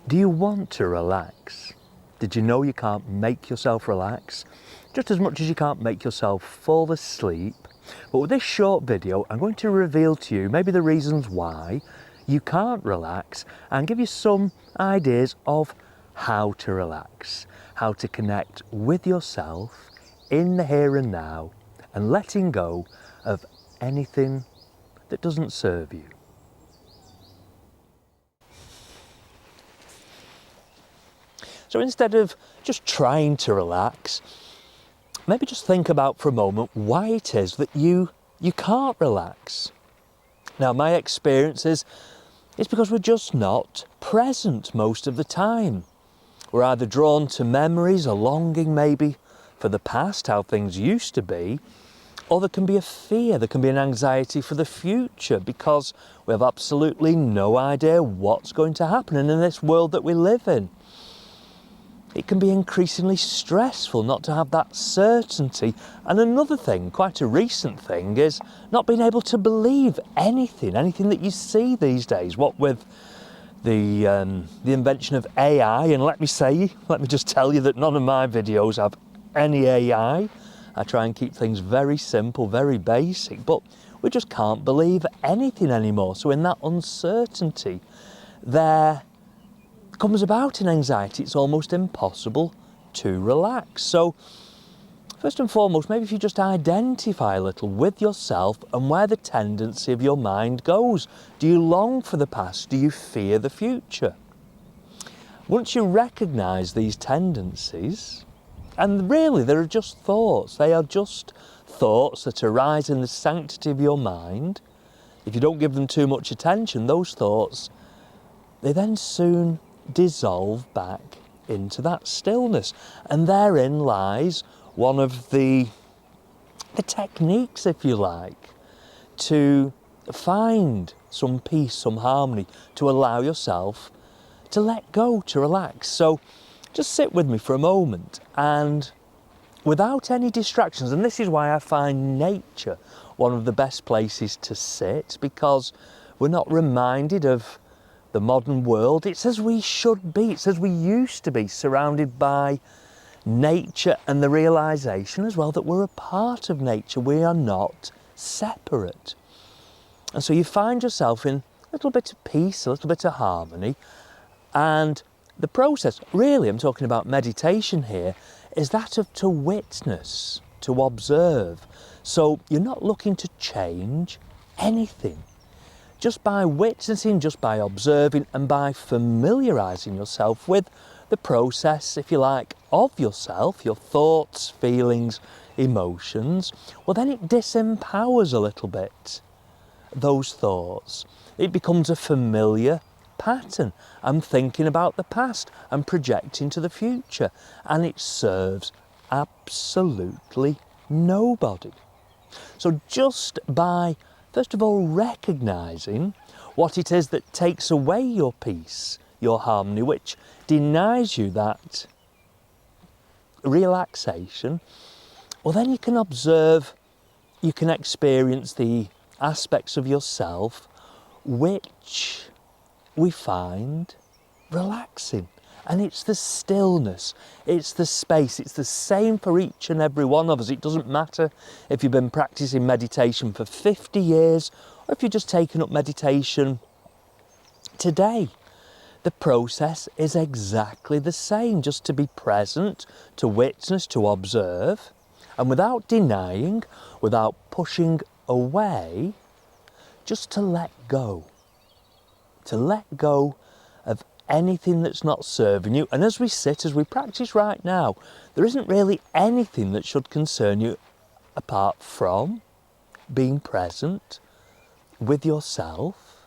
Do you want to relax? Did you know you can't make yourself relax? Just as much as you can't make yourself fall asleep. But with this short video, I'm going to reveal to you maybe the reasons why you can't relax and give you some ideas of how to relax, how to connect with yourself in the here and now and letting go of anything that doesn't serve you. So instead of just trying to relax, maybe just think about for a moment why it is that you can't relax. Now, my experience is it's because we're just not present most of the time. We're either drawn to memories, a longing maybe for the past, how things used to be, or there can be a fear, there can be an anxiety for the future because we have absolutely no idea what's going to happen in this world that we live in. It can be increasingly stressful not to have that certainty. And another thing, quite a recent thing, is not being able to believe anything that you see these days. What with the invention of AI, and let me just tell you that none of my videos have any AI. I try and keep things very simple, very basic, but we just can't believe anything anymore. So in that uncertainty, there comes about in anxiety. It's almost impossible to relax. So first and foremost, maybe if you just identify a little with yourself and where the tendency of your mind goes. Do you long for the past? Do you fear the future? Once you recognise these tendencies, and really they're just thoughts, they are just thoughts that arise in the sanctity of your mind. If you don't give them too much attention, those thoughts, they then soon dissolve back into that stillness. And therein lies one of the techniques, if you like, to find some peace, some harmony, to allow yourself to let go, to relax. So just sit with me for a moment and without any distractions, and this is why I find nature one of the best places to sit, because we're not reminded of the modern world. It's as we should be, it's as we used to be, surrounded by nature, and the realisation as well that we're a part of nature. We are not separate. And so you find yourself in a little bit of peace, a little bit of harmony, and the process, really I'm talking about meditation here, is that of to witness, to observe. So you're not looking to change anything. Just by witnessing, just by observing, and by familiarising yourself with the process, if you like, of yourself, your thoughts, feelings, emotions, well then it disempowers a little bit those thoughts. It becomes a familiar pattern. I'm thinking about the past, I'm projecting to the future, and it serves absolutely nobody. So just by first of all recognising what it is that takes away your peace, your harmony, which denies you that relaxation, well then you can observe, you can experience the aspects of yourself which we find relaxing. And it's the stillness, it's the space, it's the same for each and every one of us. It doesn't matter if you've been practicing meditation for 50 years or if you're just taking up meditation today. The process is exactly the same, just to be present, to witness, to observe, and without denying, without pushing away, just to let go of anything that's not serving you. And as we sit, as we practice right now, there isn't really anything that should concern you apart from being present with yourself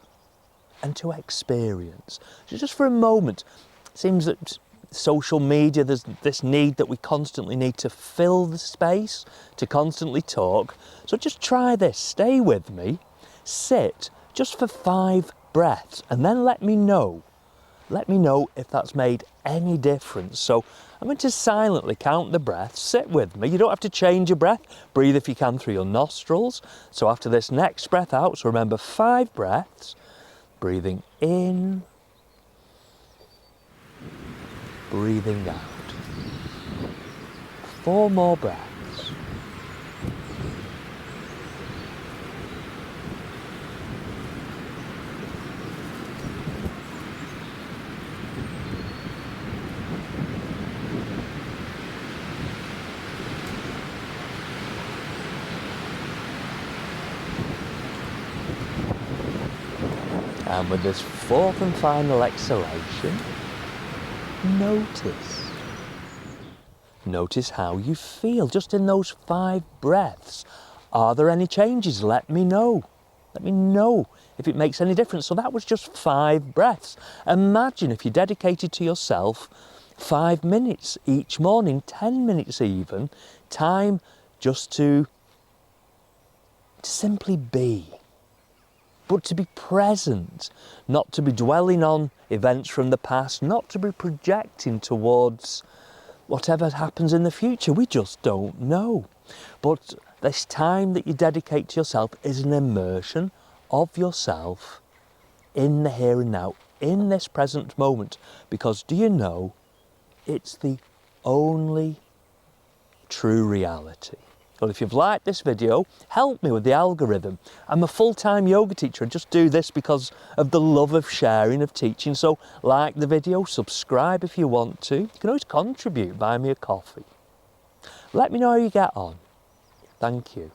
and to experience. So just for a moment, it seems that social media, there's this need that we constantly need to fill the space, to constantly talk. So just try this, stay with me, sit just for 5 breaths, and then let me know if that's made any difference. So I'm going to silently count the breaths. Sit with me. You don't have to change your breath. Breathe if you can through your nostrils. So after this next breath out, so remember 5 breaths. Breathing in breathing out. 4 more breaths. And with this 4th and final exhalation, notice. Notice how you feel just in those 5 breaths. Are there any changes? Let me know. Let me know if it makes any difference. So that was just 5 breaths. Imagine if you dedicated to yourself 5 minutes each morning, 10 minutes even, time just to simply be. But to be present, not to be dwelling on events from the past, not to be projecting towards whatever happens in the future. We just don't know. But this time that you dedicate to yourself is an immersion of yourself in the here and now, in this present moment. Because do you know, it's the only true reality. Well, if you've liked this video, help me with the algorithm. I'm a full-time yoga teacher. I just do this because of the love of sharing, of teaching. So like the video, subscribe if you want to. You can always contribute, buy me a coffee. Let me know how you get on. Thank you.